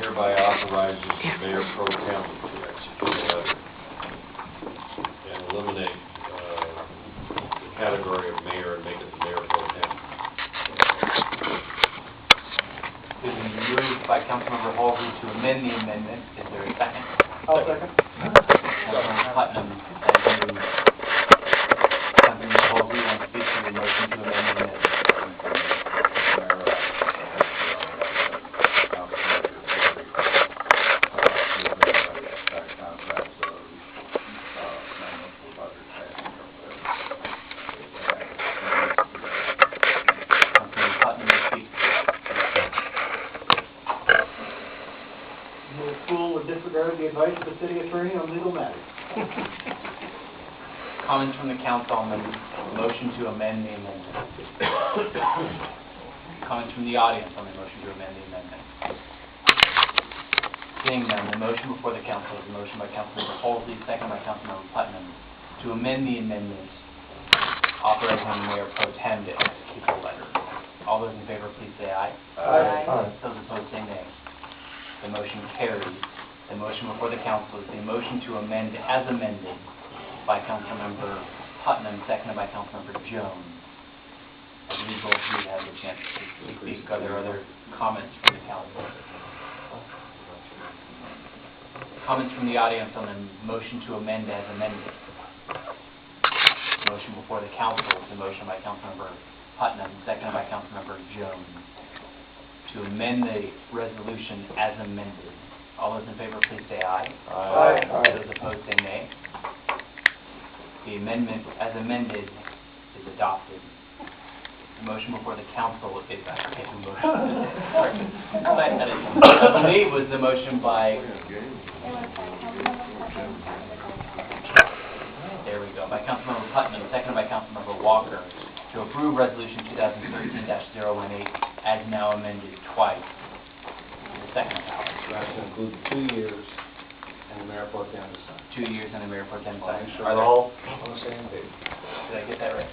hereby authorizes the Mayor Pro Tem to execute a letter and eliminate the category of mayor and make it the Mayor Pro Tem. It is moved by Councilmember Halsey to amend the amendment. Is there a second? I'll second. Councilmember Putnam has moved. Councilmember Halsey wants to speak to the motion to amend the amendment. Disregard the advice of the city attorney on legal matters. Comments from the council on the motion to amend the amendment. Comments from the audience on the motion to amend the amendment. Seeing none, the motion before the council is a motion by Councilmember Halsey, second by Councilmember Putnam, to amend the amendment authorizing the Mayor Pro Tem to execute the letter. All those in favor, please say aye. Aye. Those opposed, say nay. The motion carries. The motion before the council is the motion to amend as amended by Councilmember Putnam, seconded by Councilmember Jones. As usual, you have the chance to speak. Are there other comments from the council? Comments from the audience on the motion to amend as amended. The motion before the council is the motion by Councilmember Putnam, seconded by Councilmember Jones, to amend the resolution as amended. All those in favor, please say aye. Aye. Those opposed, say nay. The amendment as amended is adopted. The motion before the council is I believe was the motion by. There we go. By Councilmember Putnam, seconded by Councilmember Walker, to approve Resolution 2013-018 as now amended twice. The second ballot. That's to include the 2 years and the Mayor Pro Tem to sign. 2 years and the Mayor Pro Tem sign. Are they all on the same page? Did I get that right?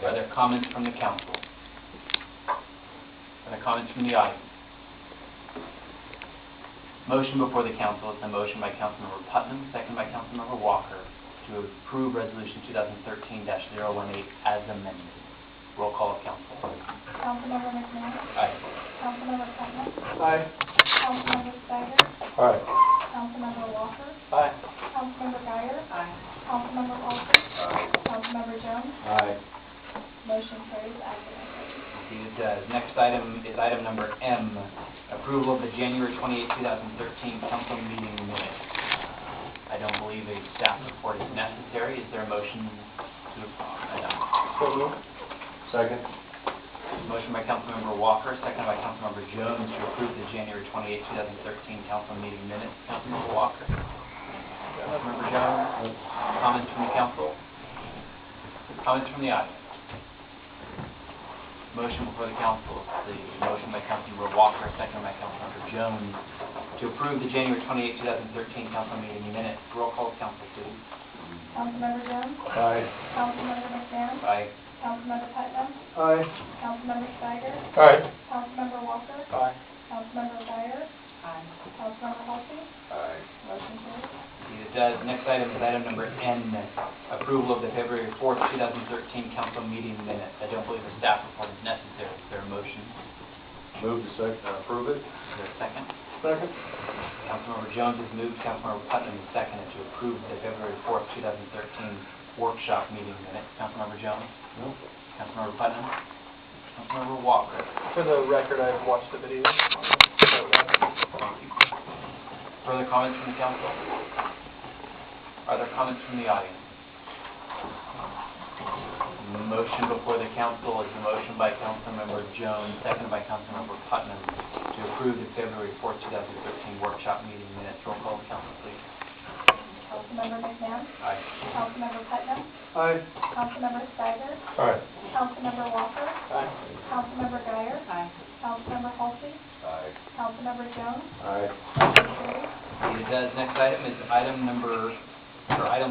Are there comments from the council? Are there comments from the audience? Motion before the council is the motion by Councilmember Putnam, second by Councilmember Walker, to approve Resolution 2013-018 as amended. Roll call of council. Councilmember McMahon. Aye. Councilmember Putnam. Aye. Councilmember Steiger. Aye. Councilmember Walker. Aye. Councilmember Geyer. Aye. Councilmember Halsey. Aye. Councilmember Jones. Aye. Motion carries as amended. Indeed it does. Next item is item number M, approval of the January 28, 2013 council meeting minutes. I don't believe a staff report is necessary. Is there a motion to adopt? So moved. Second. Motion by Councilmember Walker, seconded by Councilmember Jones to approve the January 28, 2013 council meeting minutes. Councilmember Walker. Councilmember Jones. Comments from the council. Comments from the audience. Motion before the council is the motion by Councilmember Walker, seconded by Councilmember Jones to approve the January 28, 2013 council meeting minutes. Roll call of council, please. Councilmember Jones. Aye. Councilmember McMahon. Aye. Councilmember Putnam. Aye. Councilmember Steiger. Aye. Councilmember Walker. Aye. Councilmember Geyer. Aye. Councilmember Halsey. Aye. Motion carries. Indeed it does. Next item is item number N, approval of the February 4th, 2013 council meeting minutes. I don't believe a staff report is necessary. Is there a motion? Move to approve it. Is there a second? Second. Councilmember Jones has moved. Councilmember Putnam has seconded to approve the February 4th, 2013 workshop meeting minutes. Councilmember Jones? No. Councilmember Putnam? Councilmember Walker? For the record, I've watched the video. Thank you. Further comments from the council? Are there comments from the audience? Motion before the council is the motion by Councilmember Jones, seconded by Councilmember Putnam, to approve the February 4th, 2013 workshop meeting minutes. Roll call of council, please. Councilmember McMahon. Aye. Councilmember Putnam. Aye. Councilmember Steiger. Aye. Councilmember Walker. Aye. Councilmember Geyer. Aye. Councilmember Halsey. Aye. Councilmember Jones. Aye. Motion carries. Indeed it does. Next item is item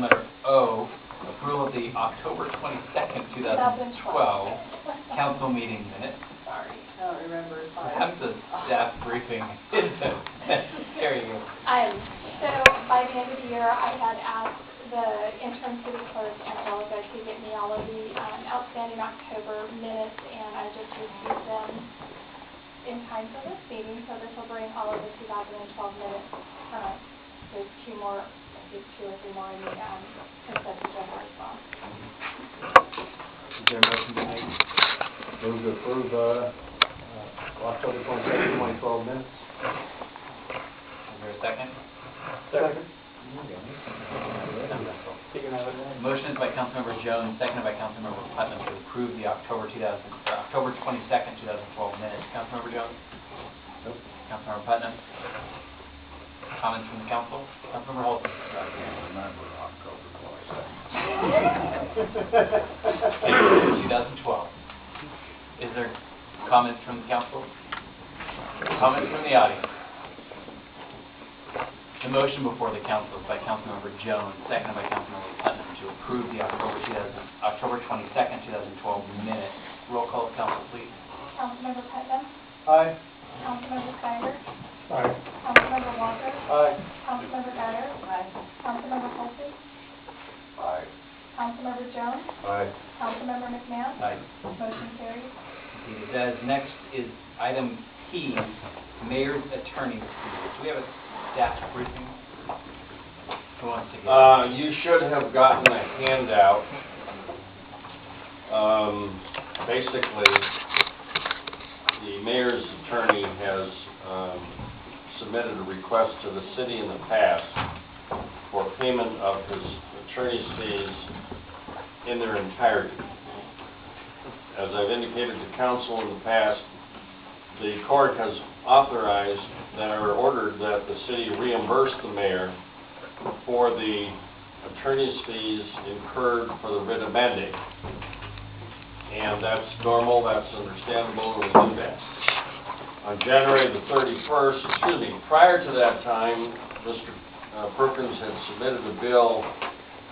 letter O, approval of the October 22nd, 2012 council meeting minutes. Sorry. I don't remember. Sorry. Perhaps a staff briefing is Terry, you. So by the end of the year, I had asked the interim city clerk and Angelica to get me all of the outstanding October minutes, and I just received them in time for this meeting, so this will bring all of the 2012 minutes current. There's two more, I think 2 or 3 more in the consent agenda as well. Is there a motion to be made? Move to approve, October 22nd, 2012 minutes. Is there a second? Second. Motion is by Councilmember Jones, seconded by Councilmember Putnam to approve the October 22nd, 2012 minutes. Councilmember Jones? Nope. Councilmember Putnam? Comments from the council? Councilmember Holton? I can't remember October 2012. Is there comments from the council? Comments from the audience? The motion before the council is by Councilmember Jones, seconded by Councilmember Putnam to approve the October 22nd, 2012 minutes. Roll call, council, please. Councilmember Putnam, Aye. Councilmember Schuyler, Aye. Councilmember Walker, Aye. Councilmember Guyer, Councilmember Holsey, Aye. Councilmember Jones, Aye. Councilmember McMahon. Aye. Motion carries. Indeed, it does. Next is item P, Mayor's Attorney's Fees. Do we have a staff briefing? Who wants to get it? You should have gotten a handout. Basically, the mayor's attorney has submitted a request to the city in the past for payment of his attorney's fees in their entirety. As I've indicated to council in the past, the court has authorized or ordered that the city reimburse the mayor for the attorney's fees incurred for the writ of mandate. And that's normal, that's understandable, and we do that. On January the 31st, prior to that time, Mr. Perkins had submitted a bill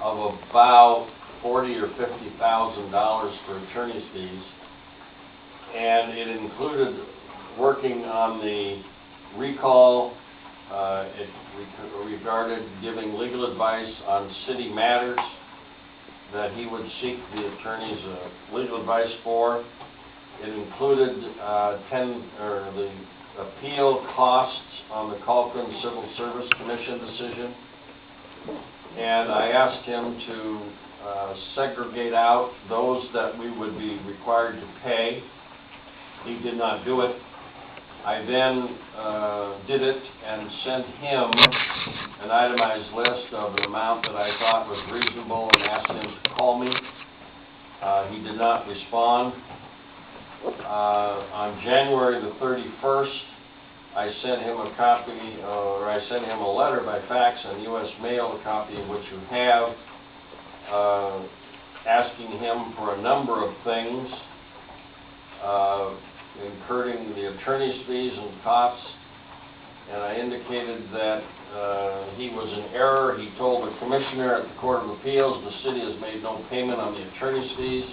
of about $40,000 or $50,000 for attorney's fees, and it included working on the recall. It regarded giving legal advice on city matters that he would seek the attorney's legal advice for. It included the appeal costs on the Calkins Civil Service Commission decision, and I asked him to segregate out those that we would be required to pay. He did not do it. I then did it and sent him an itemized list of an amount that I thought was reasonable and asked him to call me. He did not respond. On January the 31st, I sent him a copy, or I sent him a letter by fax and U.S. mail, a copy of which you have, asking him for a number of things, incurring the attorney's fees and costs, and I indicated that he was in error. He told the commissioner at the Court of Appeals the city has made no payment on the attorney's fees.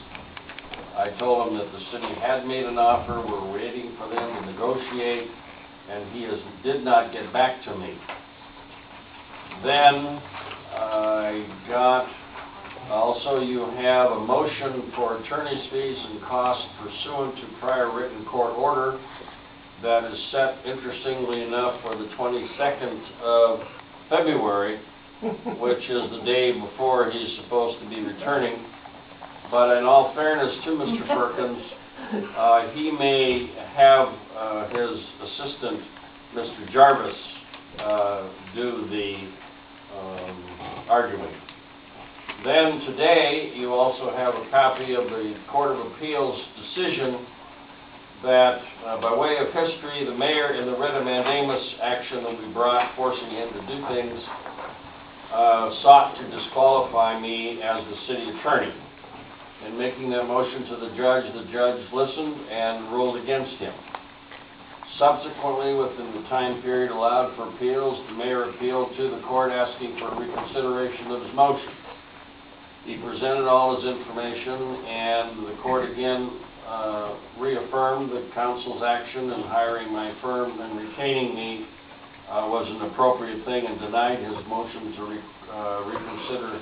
I told him that the city had made an offer, we're waiting for them to negotiate, and he did not get back to me. Then I got, also you have a motion for attorney's fees and costs pursuant to prior written court order that is set, interestingly enough, for the 22nd of February, which is the day before he's supposed to be returning. But in all fairness to Mr. Perkins, he may have his assistant, Mr. Jarvis, do the arguing. Then today, you also have a copy of the Court of Appeals decision that, by way of history, the mayor in the writ of mandamus action that we brought, forcing him to do things, sought to disqualify me as the city attorney. In making that motion to the judge listened and ruled against him. Subsequently, within the time period allowed for appeals, the mayor appealed to the court asking for reconsideration of his motion. He presented all his information, and the court again reaffirmed the council's action in hiring my firm and retaining me was an appropriate thing and denied his motion to reconsider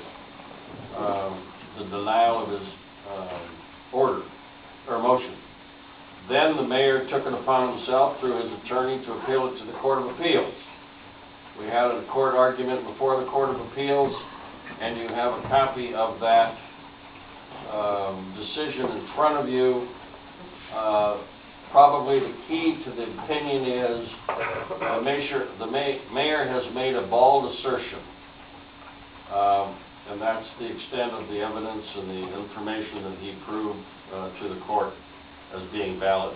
the denial of his order, or motion. Then the mayor took it upon himself through his attorney to appeal it to the Court of Appeals. We had a court argument before the Court of Appeals, and you have a copy of that decision in front of you. Probably the key to the opinion is the mayor has made a bold assertion, and that's the extent of the evidence and the information that he proved to the court as being valid.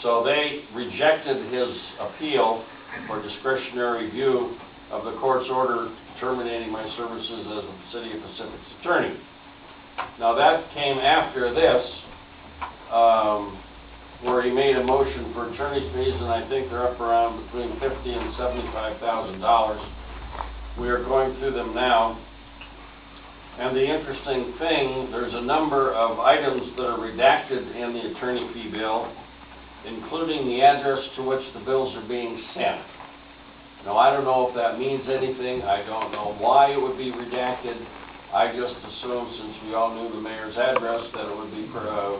So they rejected his appeal for discretionary review of the court's order terminating my services as a City of Pacific's attorney. Now that came after this, where he made a motion for attorney's fees, and I think they're up around between $50,000 and $75,000. We are going through them now. And the interesting thing, there's a number of items that are redacted in the attorney fee bill, including the address to which the bills are being sent. Now, I don't know if that means anything. I don't know why it would be redacted. I just assumed, since we all knew the mayor's address, that it would be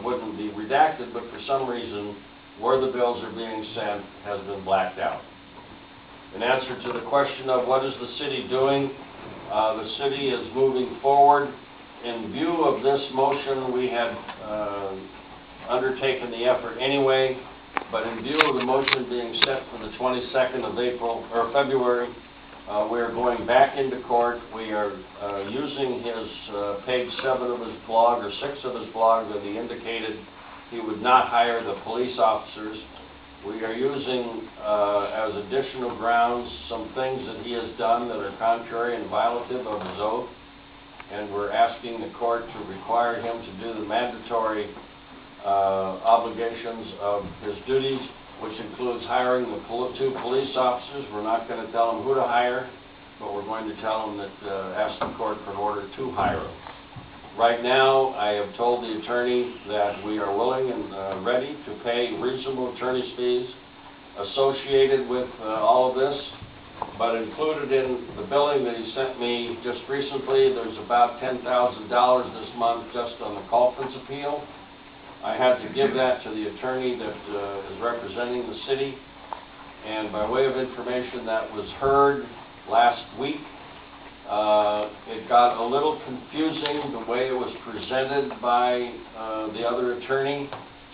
wouldn't be redacted, but for some reason, where the bills are being sent has been blacked out. In answer to the question of what is the city doing, the city is moving forward. In view of this motion, we had undertaken the effort anyway, but in view of the motion being set for the 22nd of February, we are going back into court. We are using his page 7 of his blog, or 6 of his blog, that he indicated he would not hire the police officers. We are using as additional grounds some things that he has done that are contrary and violative of his oath, and we're asking the court to require him to do the mandatory obligations of his duties, which includes hiring the 2 police officers. We're not going to tell him who to hire, but we're going to tell him that, ask the court for an order to hire them. Right now, I have told the attorney that we are willing and ready to pay reasonable attorney's fees associated with all of this, but included in the billing that he sent me just recently, there's about $10,000 this month just on the Calkins appeal. I had to give that to the attorney that is representing the city, and by way of information, that was heard last week. It got a little confusing the way it was presented by the other attorney,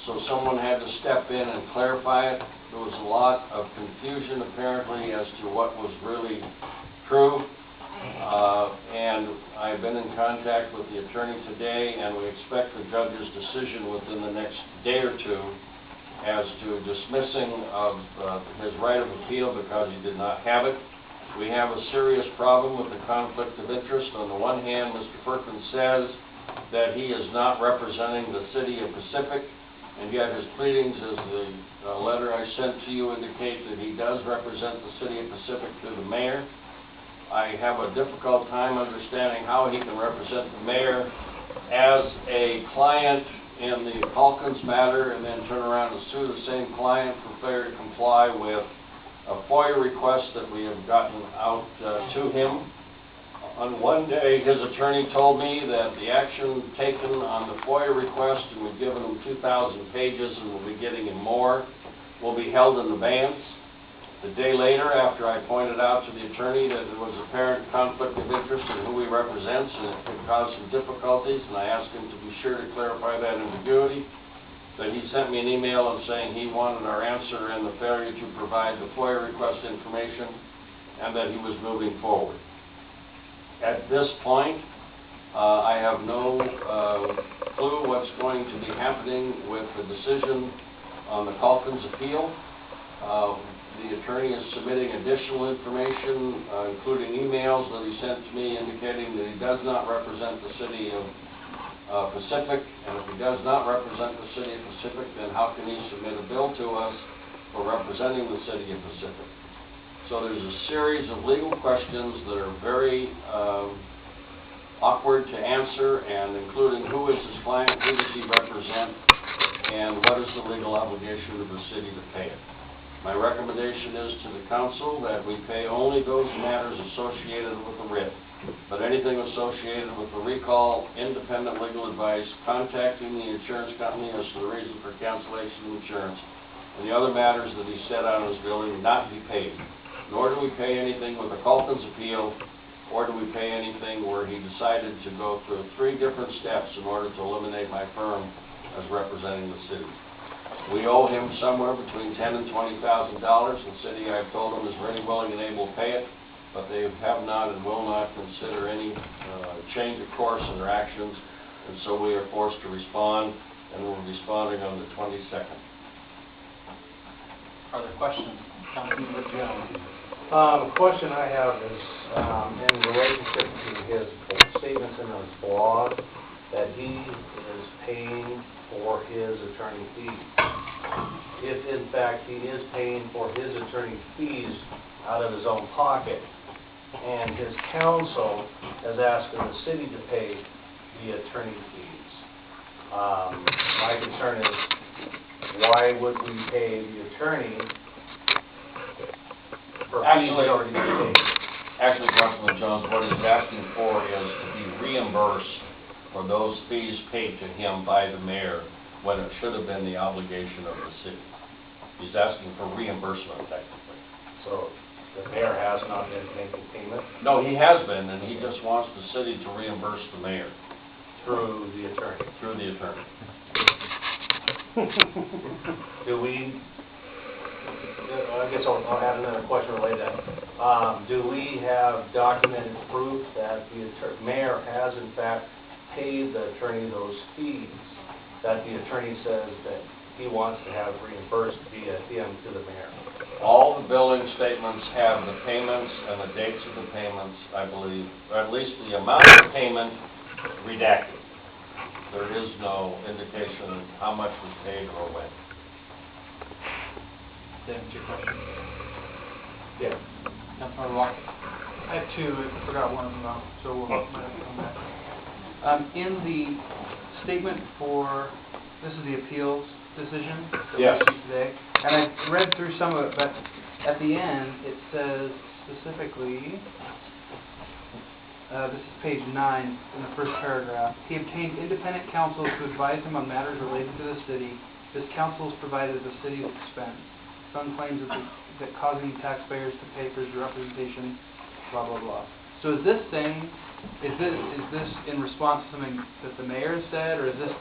so someone had to step in and clarify it. There was a lot of confusion apparently as to what was really true, and I've been in contact with the attorney today, and we expect the judge's decision within the next day or two as to dismissing of his right of appeal because he did not have it. We have a serious problem with the conflict of interest. On the one hand, Mr. Perkins says that he is not representing the City of Pacific, and yet his pleadings, as the letter I sent to you indicate, that he does represent the City of Pacific through the mayor. I have a difficult time understanding how he can represent the mayor as a client in the Calkins matter and then turn around and sue the same client for failure to comply with a FOIA request that we have gotten out to him. On one day, his attorney told me that the action taken on the FOIA request, and we've given him 2,000 pages and we'll be getting him more, will be held in abeyance. The day later, after I pointed out to the attorney that there was apparent conflict of interest in who he represents and it could cause some difficulties, and I asked him to be sure to clarify that ambiguity, that he sent me an email saying he wanted our answer in the failure to provide the FOIA request information and that he was moving forward. At this point, I have no clue what's going to be happening with the decision on the Calkins appeal. The attorney is submitting additional information, including emails that he sent to me indicating that he does not represent the City of Pacific, and if he does not represent the City of Pacific, then how can he submit a bill to us for representing the City of Pacific? So there's a series of legal questions that are very awkward to answer, and including who is his client, who does he represent, and what is the legal obligation of the city to pay it. My recommendation is to the council that we pay only those matters associated with the writ, but anything associated with the recall, independent legal advice, contacting the insurance company as to the reason for cancellation of insurance, and the other matters that he set out in his billing not be paid. Nor do we pay anything with the Calkins appeal, or do we pay anything where he decided to go through 3 different steps in order to eliminate my firm as representing the city. We owe him somewhere between $10,000 and $20,000. The city, I've told him, is ready, willing, and able to pay it, but they have not and will not consider any change of course in their actions, and so we are forced to respond, and we're responding on the 22nd. Are there questions? Councilmember Jones. The question I have is in relationship to his statements in his blog that he is paying for his attorney fees. If in fact he is paying for his attorney fees out of his own pocket, and his counsel has asked the city to pay the attorney fees, my concern is why would we pay the attorney for fees that already been paid? Actually, Councilman Jones, what he's asking for is to be reimbursed for those fees paid to him by the mayor when it should have been the obligation of the city. He's asking for reimbursement, technically. So the mayor has not been making payment No, he has been, and he just wants the city to reimburse the mayor through the attorney. through the attorney. Do we, I guess I'll add another question related to that. Do we have documented proof that the mayor has in fact paid the attorney those fees that the attorney says that he wants to have reimbursed via him to the mayor? All the billing statements have the payments and the dates of the payments, I believe, or at least the amount of payment redacted. There is no indication of how much was paid or when. Does that answer your question? Yeah. Councilmember Walker. I have 2, I forgot one of them now, so we'll might have to come back. In the statement for, this is the appeals decision that we Yes. received today, and I read through some of it, but at the end, it says specifically, this is page 9 in the first paragraph, he obtained independent counsel to advise him on matters related to the city. This counsel is provided at the city's expense. Some claims that causing taxpayers to pay for his representation, blah, blah, blah. So is this saying, is this in response to something that the mayor said, or is this?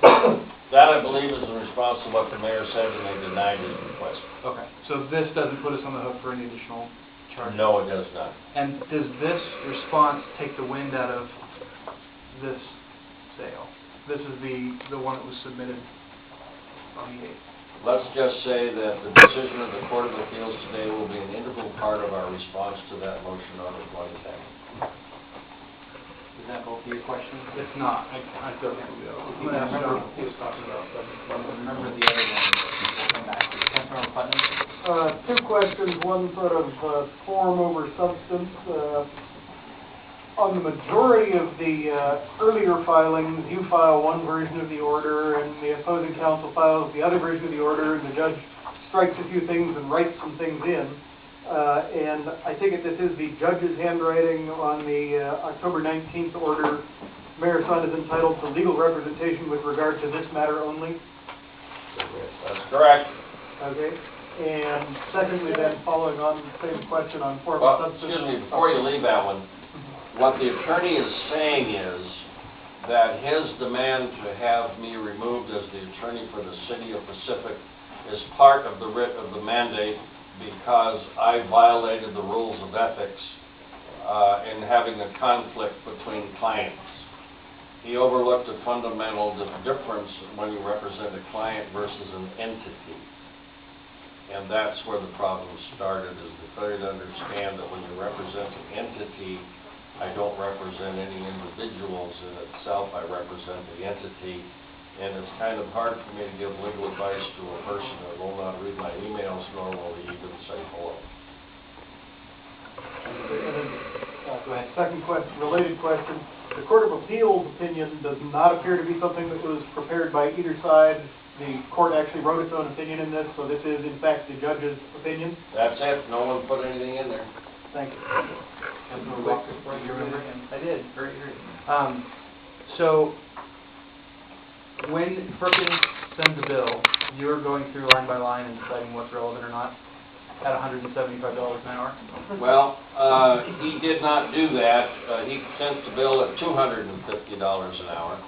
That, I believe, is in response to what the mayor said, and they denied his request. Okay, so this doesn't put us on the hook for any additional charges? No, it does not. And does this response take the wind out of this sale? This is the one that was submitted on the 8th. Let's just say that the decision of the Court of Appeals today will be an integral part of our response to that motion on the 22nd. Does that go for your question? If not, I still can't do that. I'm gonna ask John what he was talking about. Remember the other one, we'll come back to. Councilmember Putnam? 2 questions, one sort of form over substance. On the majority of the earlier filings, you file one version of the order, and the opposing counsel files the other version of the order, and the judge strikes a few things and writes some things in. And I take it this is the judge's handwriting on the October 19th order. Mayor Son is entitled to legal representation with regard to this matter only. That's correct. Okay. And secondly, then, following on the same question on form Well, of substance. excuse me, before you leave that one, what the attorney is saying is that his demand to have me removed as the attorney for the city of Pacific is part of the writ of the mandate because I violated the rules of ethics in having a conflict between clients. He overlooked a fundamental difference when you represent a client versus an entity. And that's where the problem started, is the failure to understand that when you represent an entity, I don't represent any individuals in itself, I represent the entity. And it's kind of hard for me to give legal advice to a person that will not read my emails, nor will he even say hello. Go ahead. Second question, related question. The Court of Appeals opinion does not appear to be something that was prepared by either side The court actually wrote its own opinion in this, so this is in fact the judge's opinion. That's it, no one put anything in there. Thank you. Councilmember Walker, Do you remember? I did. Very good. So, when Perkins sends a bill, you're going through line by line and deciding what's relevant or not at $175 an hour? Well, he did not do that. He sent the bill at $250 an hour,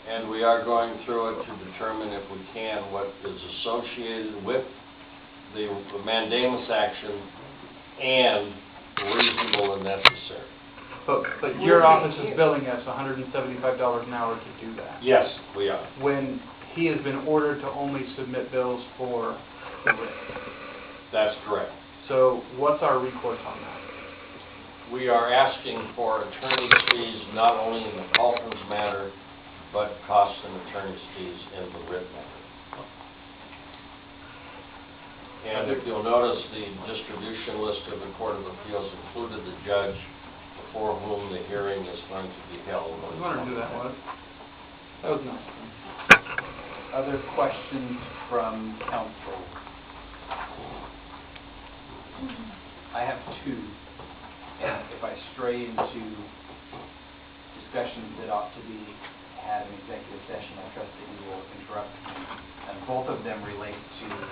and we are going through it to determine if we can what is associated with the mandamus action and reasonable and necessary. But your office is billing us $175 an hour to do that. Yes, we are. When he has been ordered to only submit bills for the writ. That's correct. So what's our recourse on that? We are asking for attorney's fees not only in the Calkins matter, but costs and attorney's fees in the writ matter. And if you'll notice, the distribution list of the Court of Appeals included the judge before whom the hearing is going to be held. I was wondering who that was. That was nice. Other questions from council? I have two, and if I stray into discussions that ought to be had in executive session, I trust that you will interrupt me. And both of them relate to the,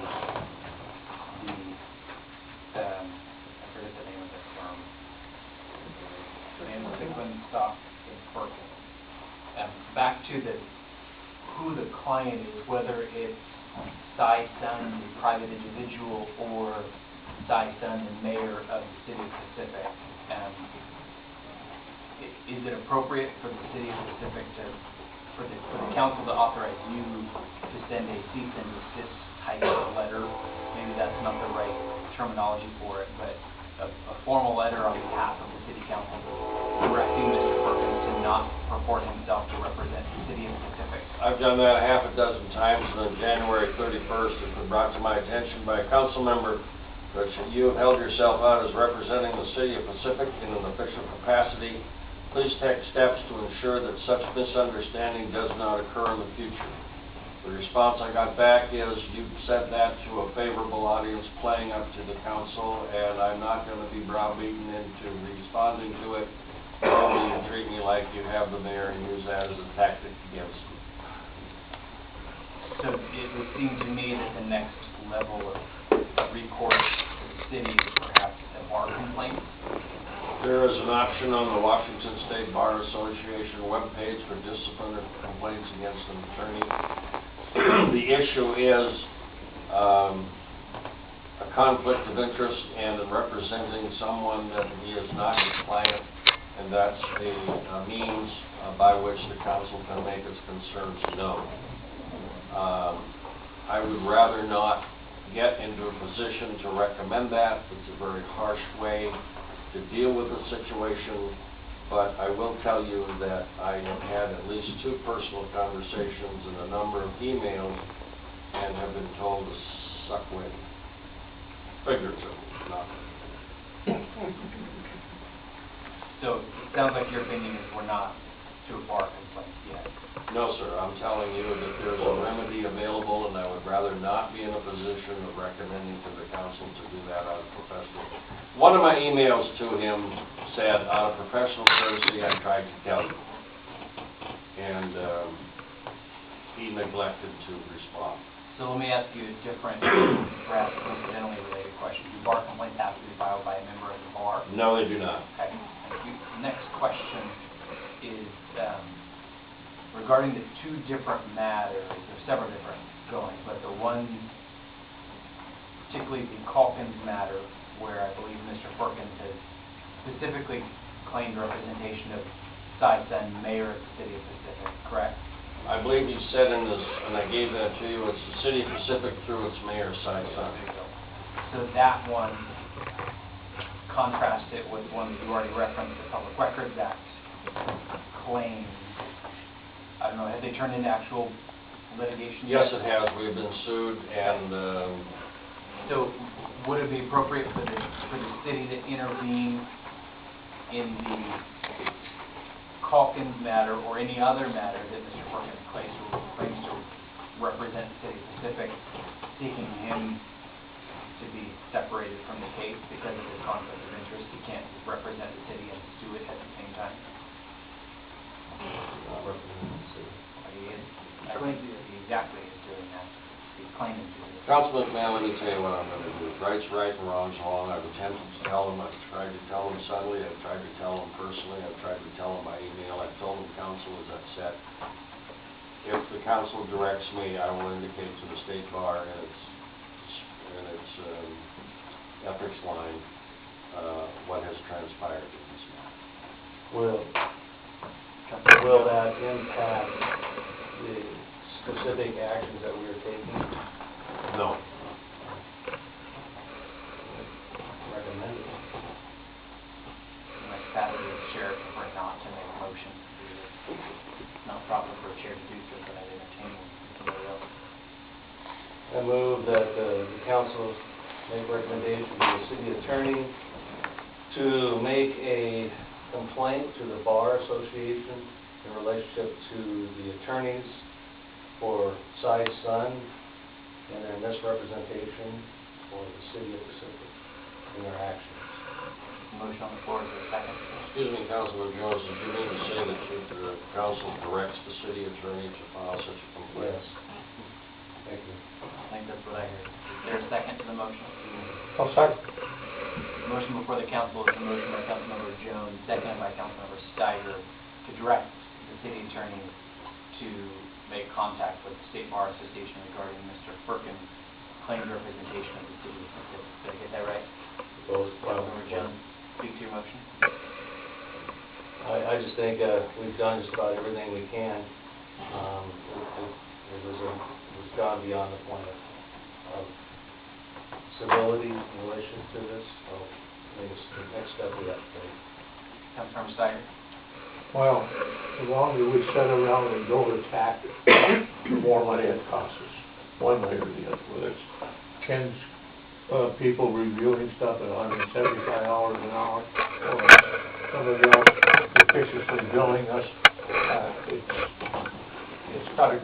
I forget the name of the firm. And Pickland, Stock, and Perkins. Back to who the client is, whether it's Cy Sun, the private individual, or Cy Sun, the mayor of the city of Pacific. Is it appropriate for the city of Pacific for the council to authorize you to send a cease and desist type of letter? Maybe that's not the right terminology for it, but a formal letter on behalf of the city council directing Mr. Perkins to not purport himself to represent the city of Pacific. I've done that a half a dozen times, and on January 31st, it was brought to my attention by a council member that you have held yourself out as representing the city of Pacific in an official capacity. Please take steps to ensure that such misunderstanding does not occur in the future. The response I got back is, you said that to a favorable audience playing up to the council, and I'm not going to be browbeaten into responding to it. Only you treat me like you have the mayor and use that as a tactic against me. So it would seem to me that the next level of recourse to the city is perhaps a bar complaint. There is an option on the Washington State Bar Association webpage for disciplinary complaints against an attorney. The issue is a conflict of interest and in representing someone that he is not his client, and that's a means by which the council can make its concerns known. I would rather not get into a position to recommend that. It's a very harsh way to deal with the situation, but I will tell you that I have had at least 2 personal conversations and a number of emails and have been told to suck wind. Figuratively, not. So it sounds like your opinion is we're not to a bar complaint yet. No, sir. I'm telling you that there's a remedy available, and I would rather not be in a position of recommending to the council to do that out of professional. One of my emails to him said, out of professional courtesy, I tried to tell you. And he neglected to respond. So let me ask you a different, perhaps coincidentally related question. Do bar complaints have to be filed by a member of the bar? No, they do not. Okay, thank you. Next question is regarding the 2 different matters. There's several different going, but the one, particularly the Calkins matter, where I believe Mr. Perkins has specifically claimed representation of Cy Sun, mayor of the city of Pacific, correct? I believe he said in this, and I gave that to you, it's the city of Pacific through its mayor, Cy Sun. So that one, contrast it with one that you already referenced, the Public Records Act claim. I don't know, have they turned into actual litigation Yes, yet? it has. We have been sued, and So would it be appropriate for the city to intervene in the Calkins matter or any other matter that Mr. Perkins claims to represent City Pacific, seeking him to be separated from the case because of his conflict of interest. He can't represent the city and sue it at the same time. Not representing the city. He is. He exactly is doing that. He's claiming to do it. Councilman McMahon, let me tell you what I'm going to do. Right's right and wrong's wrong. I've attempted to tell him. I've tried to tell him subtly. I've tried to tell him personally. I've tried to tell him by email. I've told him council is upset. If the council directs me, I will indicate to the state bar and its ethics line what has transpired in this matter. Will that impact the specific actions that we are taking? No. Recommended. My capacity as chair prefer not to make motions. It's not proper for a chair to do so, but I'd entertain somebody else. I move that the council make recommendation to the city attorney to make a complaint to the Bar Association in relationship to the attorneys for Cy's son and their misrepresentation for the city of Pacific in their actions. Motion on the floor is there a second? Excuse me, Councilman Jones, did you mean to say that the council directs the city attorney to file such a complaint? Yes. Thank you. I think that's what I heard. Is there a second to the motion? I'll second. Motion before the council is a motion by Councilmember Jones, seconded by Councilmember Steiger, to direct the city attorney to make contact with the State Bar Association regarding Mr. Firkin's claimed representation of the city of Pacific. Did I get that right? Both. Councilmember Jones, speak to your motion. I just think we've done just about everything we can. It was gone beyond the point of civility in relation to this. So I think it's the next step we have to take. Councilmember Steiger. Well, the longer we sit around and go to attack, the more money it costs us, one way or the other. Whether it's 10 people reviewing stuff at $175 an hour, or somebody else officiously billing us, it's got to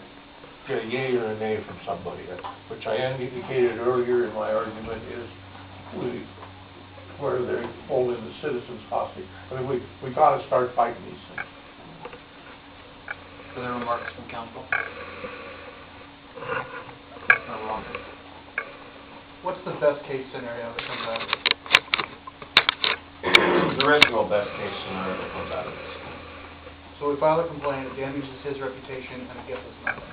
get a yay or a nay from somebody, which I indicated earlier in my argument is where they're holding the citizens hostage. I mean, we got to start fighting these things. Further remarks from council? Councilmember Walker. What's the best case scenario that comes out of it? There is no best case scenario that comes out of this. So we file a complaint, it damages his reputation, and it gets us nothing.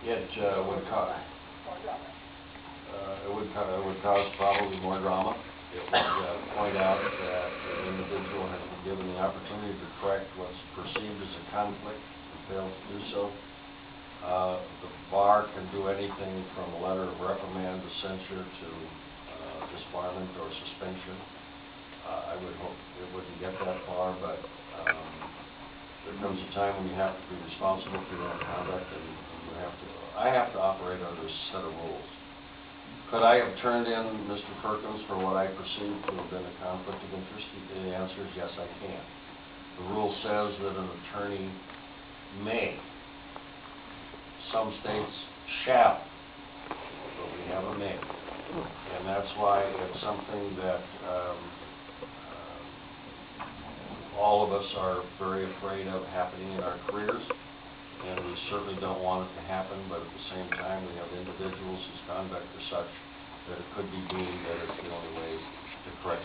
It would cause probably more drama. It would point out that the individual has been given the opportunity to correct what's perceived as a conflict and fails to do so. The bar can do anything from a letter of reprimand to censure to disbarment or suspension. I would hope it wouldn't get that far, but there comes a time when you have to be responsible for your own conduct, and I have to operate under a set of rules. Could I have turned in Mr. Perkins for what I perceive to have been a conflict of interest? The answer is yes, I can. The rule says that an attorney may. Some states shall, but we have a may. And that's why it's something that all of us are very afraid of happening in our careers. And we certainly don't want it to happen, but at the same time, we have individuals whose conduct is such that it could be deemed that it's the only way